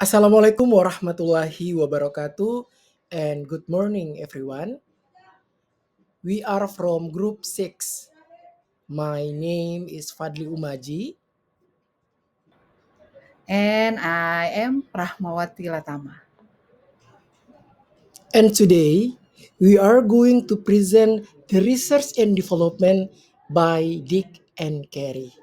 Assalamualaikum warahmatullahi wabarakatuh and good morning everyone. We are from group 6. My name is Fadli Umaji And I am Rahmawati Latama. and today we are going to present the research and development by Dick and Carey.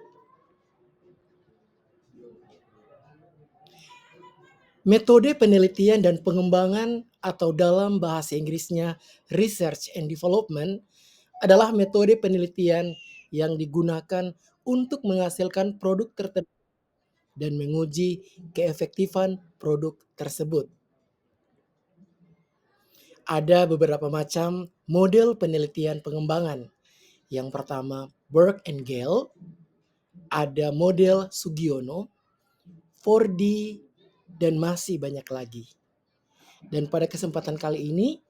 Metode penelitian dan pengembangan atau dalam bahasa Inggrisnya research and development adalah metode penelitian yang digunakan untuk menghasilkan produk tertentu dan menguji keefektifan produk tersebut. Ada beberapa macam model penelitian pengembangan. Yang pertama, Burke and Gale, ada model Sugiono, 4D, dan masih banyak lagi. Dan pada kesempatan kali ini,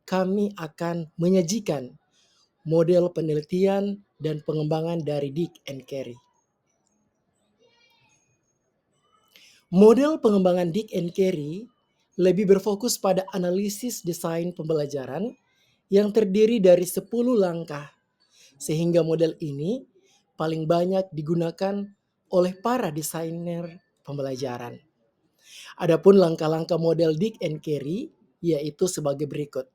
kami akan menyajikan model penelitian dan pengembangan dari Dick and Carey. Model pengembangan Dick and Carey lebih berfokus pada analisis desain pembelajaran yang terdiri dari 10 langkah, sehingga model ini paling banyak digunakan oleh para desainer pembelajaran. Adapun langkah-langkah model Dick and Carey yaitu sebagai berikut.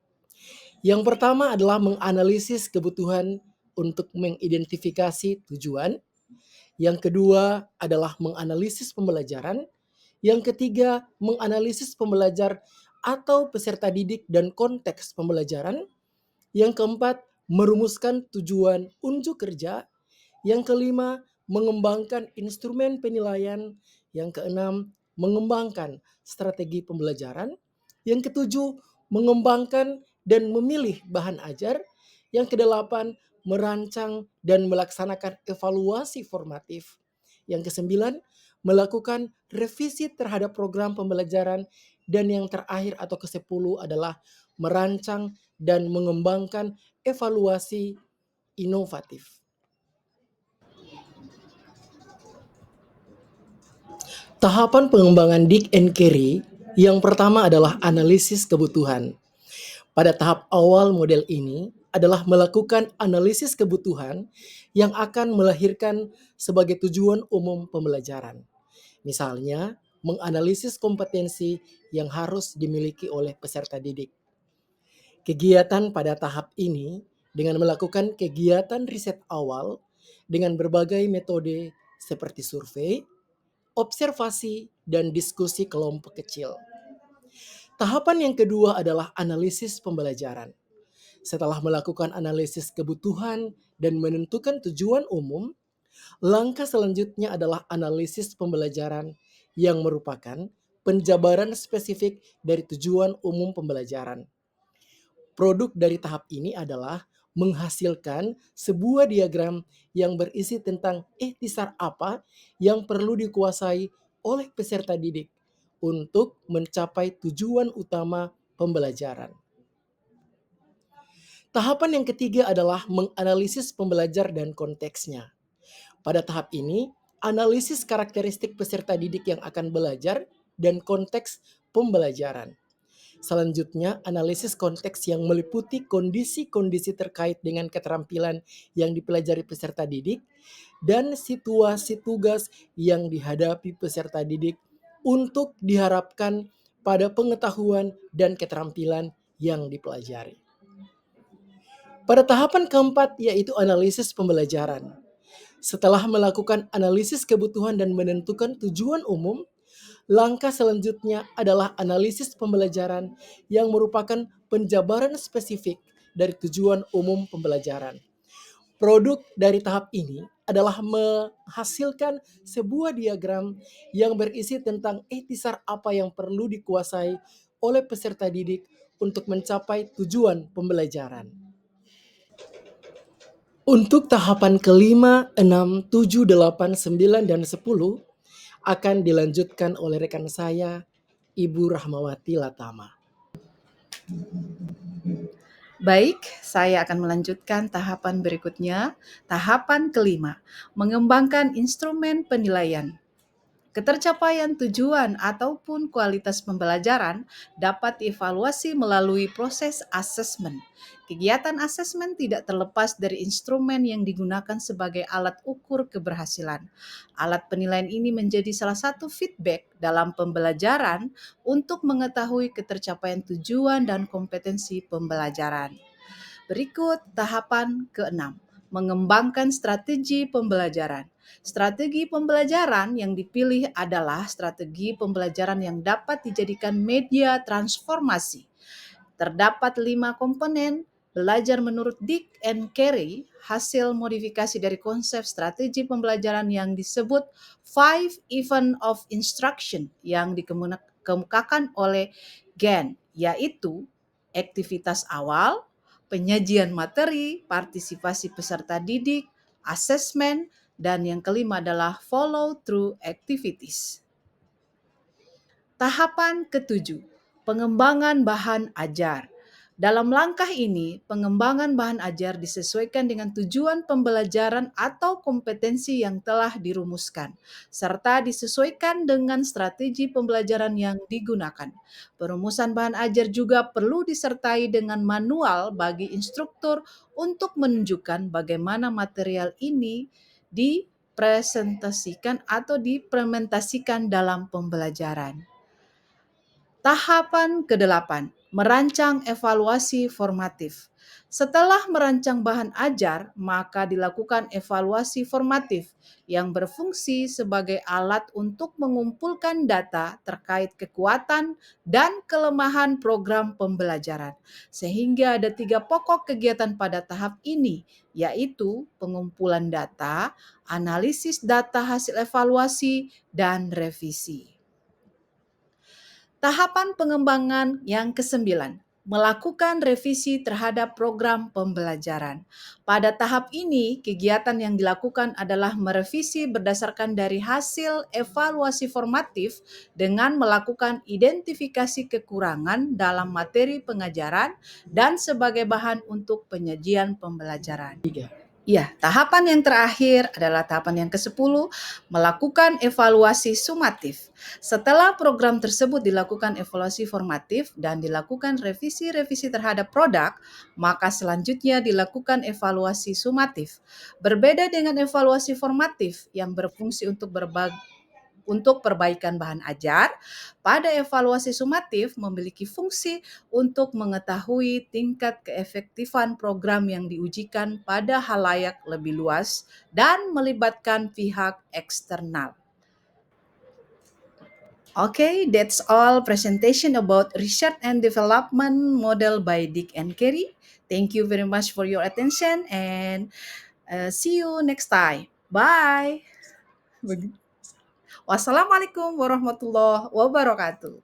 Yang pertama adalah menganalisis kebutuhan untuk mengidentifikasi tujuan. Yang kedua adalah menganalisis pembelajaran. Yang ketiga, menganalisis pembelajar atau peserta didik dan konteks pembelajaran. Yang keempat, merumuskan tujuan unjuk kerja. Yang kelima, mengembangkan instrumen penilaian. Yang keenam, mengembangkan strategi pembelajaran. Yang ketujuh, mengembangkan dan memilih bahan ajar. Yang kedelapan, merancang dan melaksanakan evaluasi formatif. Yang kesembilan, melakukan revisi terhadap program pembelajaran. Dan yang terakhir atau ke-10 adalah merancang dan mengembangkan evaluasi inovatif. Tahapan pengembangan Dick and Carey yang pertama adalah analisis kebutuhan. Pada tahap awal model ini adalah melakukan analisis kebutuhan yang akan melahirkan sebagai tujuan umum pembelajaran. Misalnya, menganalisis kompetensi yang harus dimiliki oleh peserta didik. Kegiatan pada tahap ini dengan melakukan kegiatan riset awal dengan berbagai metode seperti survei, observasi, dan diskusi kelompok kecil. Tahapan yang kedua adalah analisis pembelajaran. Setelah melakukan analisis kebutuhan dan menentukan tujuan umum, langkah selanjutnya adalah analisis pembelajaran yang merupakan penjabaran spesifik dari tujuan umum pembelajaran. Produk dari tahap ini adalah menghasilkan sebuah diagram yang berisi tentang ikhtisar apa yang perlu dikuasai oleh peserta didik untuk mencapai tujuan utama pembelajaran. Tahapan yang ketiga adalah menganalisis pembelajar dan konteksnya. Pada tahap ini, analisis karakteristik peserta didik yang akan belajar dan konteks pembelajaran. Selanjutnya, analisis konteks yang meliputi kondisi-kondisi terkait dengan keterampilan yang dipelajari peserta didik dan situasi tugas yang dihadapi peserta didik untuk diharapkan pada pengetahuan dan keterampilan yang dipelajari. Pada tahapan keempat yaitu analisis pembelajaran. Setelah melakukan analisis kebutuhan dan menentukan tujuan umum, langkah selanjutnya adalah analisis pembelajaran yang merupakan penjabaran spesifik dari tujuan umum pembelajaran. Produk dari tahap ini adalah menghasilkan sebuah diagram yang berisi tentang ikhtisar apa yang perlu dikuasai oleh peserta didik untuk mencapai tujuan pembelajaran. Untuk tahapan kelima, 6, 7, 8, 9, dan 10 akan dilanjutkan oleh rekan saya, Ibu Rahmawati Latama. Baik, saya akan melanjutkan tahapan berikutnya. Tahapan kelima, mengembangkan instrumen penilaian. Ketercapaian tujuan ataupun kualitas pembelajaran dapat dievaluasi melalui proses asesmen. Kegiatan asesmen tidak terlepas dari instrumen yang digunakan sebagai alat ukur keberhasilan. Alat penilaian ini menjadi salah satu feedback dalam pembelajaran untuk mengetahui ketercapaian tujuan dan kompetensi pembelajaran. Berikut tahapan keenam, mengembangkan strategi pembelajaran. Strategi pembelajaran yang dipilih adalah strategi pembelajaran yang dapat dijadikan media transformasi. Terdapat 5 komponen belajar menurut Dick and Carey, hasil modifikasi dari konsep strategi pembelajaran yang disebut Five Event of Instruction yang dikemukakan oleh Gann, yaitu aktivitas awal, penyajian materi, partisipasi peserta didik, asesmen, dan yang kelima adalah follow through activities. Tahapan ketujuh, pengembangan bahan ajar. Dalam langkah ini, pengembangan bahan ajar disesuaikan dengan tujuan pembelajaran atau kompetensi yang telah dirumuskan, serta disesuaikan dengan strategi pembelajaran yang digunakan. Perumusan bahan ajar juga perlu disertai dengan manual bagi instruktur untuk menunjukkan bagaimana material ini dipresentasikan atau diimplementasikan dalam pembelajaran. Tahapan ke-8, merancang evaluasi formatif. Setelah merancang bahan ajar, maka dilakukan evaluasi formatif yang berfungsi sebagai alat untuk mengumpulkan data terkait kekuatan dan kelemahan program pembelajaran. Sehingga ada 3 pokok kegiatan pada tahap ini, yaitu pengumpulan data, analisis data hasil evaluasi, dan revisi. Tahapan pengembangan yang kesembilan, melakukan revisi terhadap program pembelajaran. Pada tahap ini, kegiatan yang dilakukan adalah merevisi berdasarkan dari hasil evaluasi formatif dengan melakukan identifikasi kekurangan dalam materi pengajaran dan sebagai bahan untuk penyajian pembelajaran. 3. Ya, tahapan yang terakhir adalah tahapan yang ke-10, melakukan evaluasi sumatif. Setelah program tersebut dilakukan evaluasi formatif dan dilakukan revisi-revisi terhadap produk, maka selanjutnya dilakukan evaluasi sumatif. Berbeda dengan evaluasi formatif yang berfungsi untuk perbaikan bahan ajar, pada evaluasi sumatif memiliki fungsi untuk mengetahui tingkat keefektifan program yang diujikan pada halayak lebih luas dan melibatkan pihak eksternal. Okay, that's all presentation about research and development model by Dick and Carey. Thank you very much for your attention and see you next time. Bye. Wassalamualaikum warahmatullahi wabarakatuh.